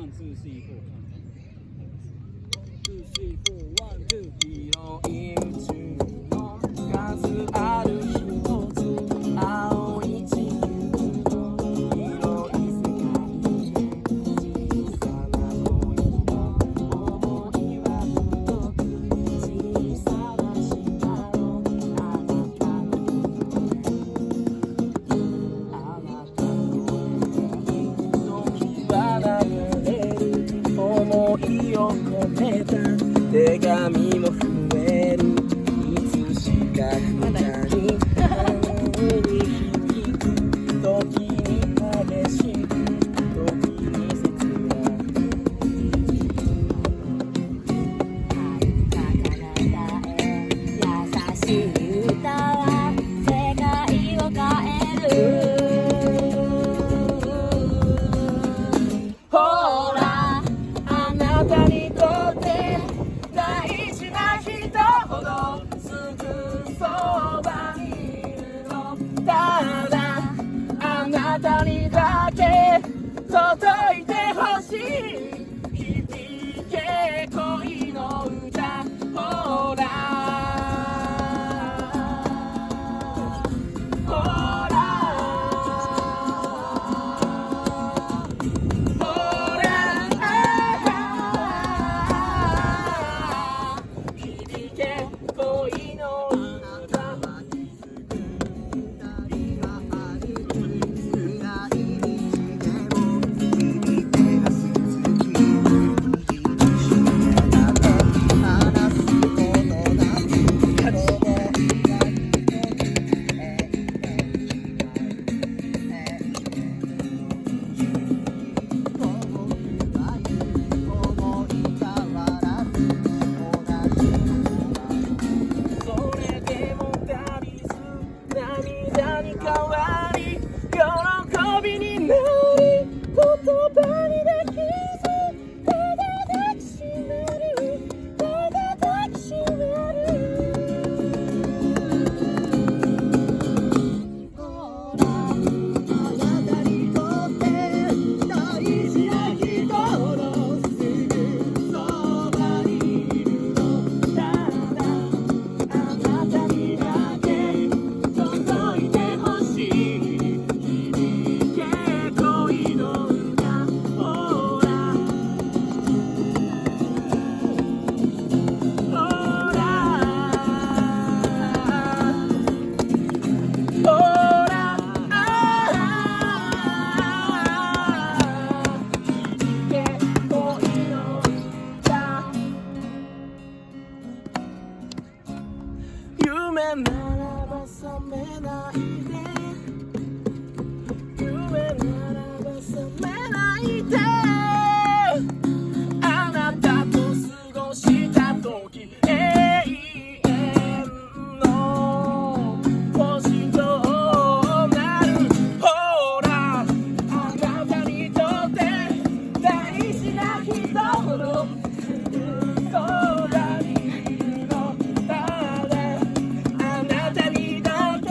ンツースリーフォーツースリーフォーワンツー広い宇宙の数ある一つ青い地球の広い世界で小さな恋の想いは届く小さな島のあなたのあなたの時は流れる思いを込めた手紙も増えるいつしか二人に響く時に激しく時に切な優しい歌は世界を変えるほらあなたにとって大事な人ほどすぐそばにいるのただあなたにだけ届いてほしい響け恋の歌ほらほらほら響け恋の歌それでも足りず涙に変わり喜びになり言葉にできずただ抱きしめるただ抱きしめるほらあなたにとって大事な人ほどすぐそばにいるのただあなたにだけ届いてほしい響け恋の歌ほらほらほら響け恋の歌夢ならば覚めないで夢ならば覚めないであなたと過ごした時永遠の星となるほらあなたにとって大事な人ほどすぐそばにいるのただあなたにだけ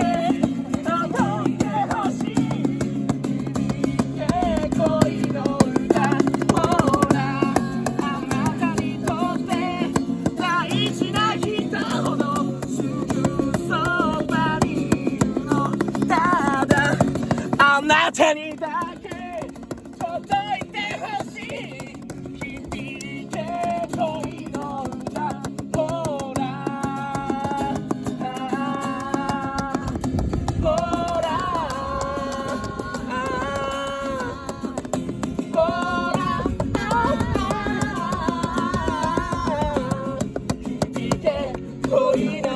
届いてほしい響け恋の歌ほらあなたにとって大事な人ほどすぐそばにいるのただあなたにだけ届いてほしい響け恋の歌ほらほらほら響け恋の